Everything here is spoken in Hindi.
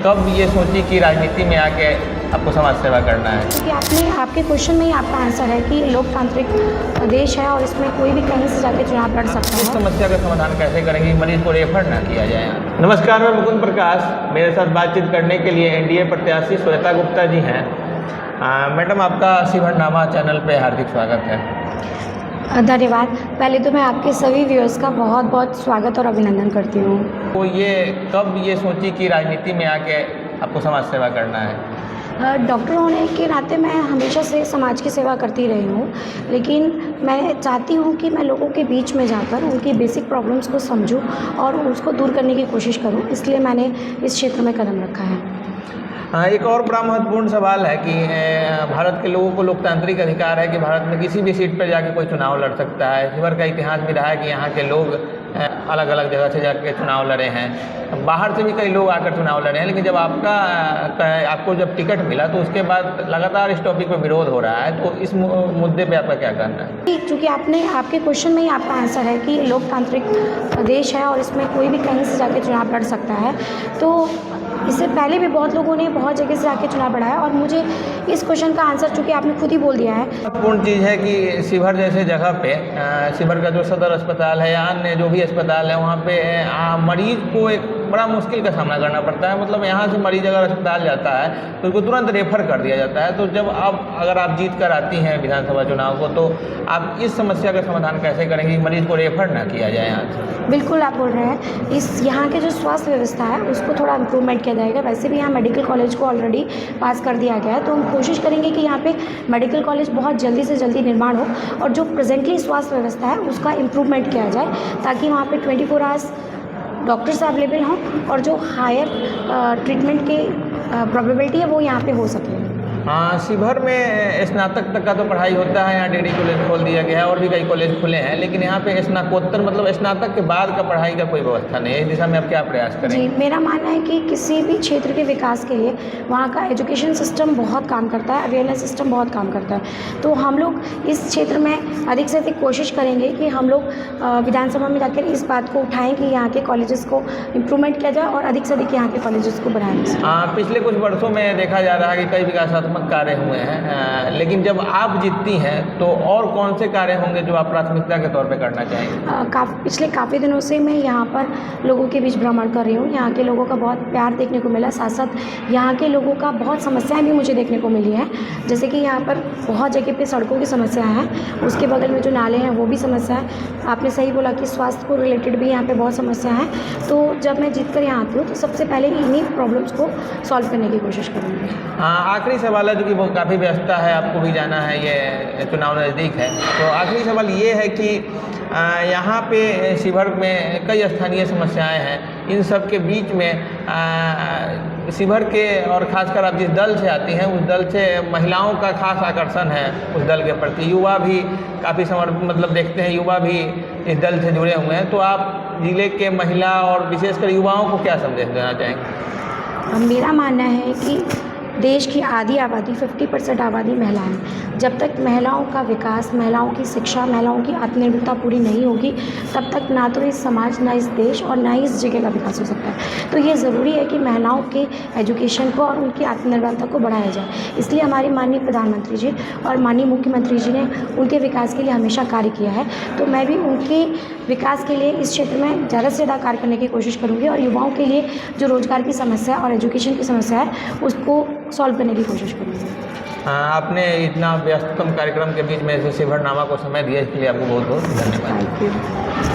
कब ये सोची कि राजनीति में आके आपको समाज सेवा करना है? क्योंकि आपके क्वेश्चन में ही आपका आंसर है कि लोकतांत्रिक देश है और इसमें कोई भी कहीं से जाके चुनाव लड़ सकता इस है। समस्या का समाधान कैसे करेंगे, मरीज को रेफर ना किया जाए? नमस्कार, मैं मुकुंद प्रकाश। मेरे साथ बातचीत करने के लिए एनडीए प्रत्याशी श्वेता गुप्ता जी हैं। मैडम, आपका शिवहरनामा चैनल पे हार्दिक स्वागत है। धन्यवाद। पहले तो मैं आपके सभी व्यूअर्स का बहुत बहुत स्वागत और अभिनंदन करती हूँ। तो कब ये सोची कि राजनीति में आके आपको समाज सेवा करना है? डॉक्टर होने के नाते मैं हमेशा से समाज की सेवा करती रही हूँ, लेकिन मैं चाहती हूँ कि मैं लोगों के बीच में जाकर उनकी बेसिक प्रॉब्लम्स को समझूं और उसको दूर करने की कोशिश करूँ, इसलिए मैंने इस क्षेत्र में कदम रखा है। एक और बड़ा महत्वपूर्ण सवाल है कि भारत के लोगों को लोकतांत्रिक अधिकार है कि भारत में किसी भी सीट पर जाके कोई चुनाव लड़ सकता है। शिवहर का इतिहास भी रहा है कि यहाँ के लोग अलग अलग जगह से जाके चुनाव लड़े हैं। बाहर से भी कई लोग आकर चुनाव लड़े हैं, लेकिन जब आपको जब टिकट मिला तो उसके बाद लगातार इस टॉपिक पर विरोध हो रहा है। तो इस मुद्दे पर आपका क्या कहना है? क्योंकि आपके क्वेश्चन में ही आपका आंसर है कि लोकतांत्रिक देश है और इसमें कोई भी कहीं से जाके चुनाव लड़ सकता है। तो इससे पहले भी बहुत लोगों ने बहुत जगह से आके चुनाव लड़ा है और मुझे इस क्वेश्चन का आंसर चूँकि आपने खुद ही बोल दिया है। महत्वपूर्ण चीज़ है कि शिवहर जैसे जगह पे शिवहर का जो सदर अस्पताल है या अन्य जो भी अस्पताल है, वहाँ पे मरीज को एक बड़ा मुश्किल का सामना करना पड़ता है। मतलब यहाँ से मरीज अगर अस्पताल जाता है तो उसको तुरंत रेफर कर दिया जाता है। तो जब अगर आप जीत कर आती हैं विधानसभा चुनाव को, तो आप इस समस्या का समाधान कैसे करेंगे, मरीज को रेफर ना किया जाए यहाँ से? बिल्कुल, आप बोल रहे हैं यहाँ के जो स्वास्थ्य व्यवस्था है उसको थोड़ा इम्प्रूवमेंट किया जाएगा। वैसे भी यहाँ मेडिकल कॉलेज को ऑलरेडी पास कर दिया गया है, तो हम कोशिश करेंगे कि यहाँ पे मेडिकल कॉलेज बहुत जल्दी से जल्दी निर्माण हो और जो प्रेजेंटली स्वास्थ्य व्यवस्था है उसका इम्प्रूवमेंट किया जाए, ताकि वहाँ पे 24 आवर्स डॉक्टर्स अवेलेबल हों और जो हायर ट्रीटमेंट के प्रोबेबिलिटी है वो यहाँ पे हो सके। शिवहर में स्नातक तक का तो पढ़ाई होता है। यहाँ डिग्री कॉलेज खोल दिया गया है और भी कई कॉलेज खुले हैं, लेकिन यहाँ पे स्नातकोत्तर मतलब स्नातक के बाद का पढ़ाई का कोई व्यवस्था नहीं है। इस दिशा में आप क्या प्रयास करें? जी, मेरा मानना है कि किसी भी क्षेत्र के विकास के लिए वहाँ का एजुकेशन सिस्टम बहुत काम करता है, अवेयरनेस सिस्टम बहुत काम करता है। तो हम लोग इस क्षेत्र में अधिक से अधिक कोशिश करेंगे कि हम लोग विधानसभा में जाकर इस बात को उठाएँ कि यहाँ के कॉलेजेस को इम्प्रूवमेंट किया जाए और अधिक से अधिक यहाँ के कॉलेजेस को बढ़ाएँ। पिछले कुछ वर्षों में देखा जा रहा है कि कई विकासात्मक कार्य हुए हैं, लेकिन जब आप जीतती हैं तो और कौन से कार्य होंगे जो आप प्राथमिकता के तौर पे करना चाहेंगे? पिछले काफ़ी दिनों से मैं यहाँ पर लोगों के बीच भ्रमण कर रही हूँ। यहाँ के लोगों का बहुत प्यार देखने को मिला, साथ साथ यहाँ के लोगों का बहुत समस्याएं भी मुझे देखने को मिली हैं। जैसे कि यहाँ पर बहुत जगह पे सड़कों की समस्याएं हैं, उसके बगल में जो नाले हैं वो भी समस्या है। आपने सही बोला कि स्वास्थ्य को रिलेटेड भी यहाँ पर बहुत समस्या है। तो जब मैं जीत कर यहाँ आती हूँ तो सबसे पहले इन्हीं प्रॉब्लम्स को सॉल्व करने की कोशिश करूँगी। आखिरी सवाल है, जो कि काफ़ी व्यस्तता है, आपको भी जाना है, ये चुनाव नज़दीक है। तो आखिरी सवाल ये है कि यहाँ पे शिवहर में कई स्थानीय समस्याएं हैं। इन सब के बीच में शिवहर के और ख़ासकर आप जिस दल से आती हैं उस दल से महिलाओं का खास आकर्षण है उस दल के प्रति। युवा भी काफ़ी मतलब देखते हैं, युवा भी इस दल से जुड़े हुए हैं। तो आप ज़िले के महिला और विशेषकर युवाओं को क्या संदेश देना चाहेंगे? मेरा मानना है कि देश की आधी आबादी 50% आबादी महिलाएं। जब तक महिलाओं का विकास, महिलाओं की शिक्षा, महिलाओं की आत्मनिर्भरता पूरी नहीं होगी, तब तक ना तो इस समाज, ना इस देश और ना ही इस जगह का विकास हो सकता है। तो ये ज़रूरी है कि महिलाओं के एजुकेशन को और उनकी आत्मनिर्भरता को बढ़ाया जाए। इसलिए हमारे माननीय प्रधानमंत्री जी और माननीय मुख्यमंत्री जी ने उनके विकास के लिए हमेशा कार्य किया है। तो मैं भी उनके विकास के लिए इस क्षेत्र में ज़्यादा से ज़्यादा कार्य करने की कोशिश करूँगी और युवाओं के लिए जो रोज़गार की समस्या और एजुकेशन की समस्या है उसको सॉल्व करने की कोशिश करूँगी। आपने इतना व्यस्ततम कार्यक्रम के बीच में शिवहरनामा को समय दिया, इसके लिए आपको बहुत बहुत धन्यवाद। Thank you.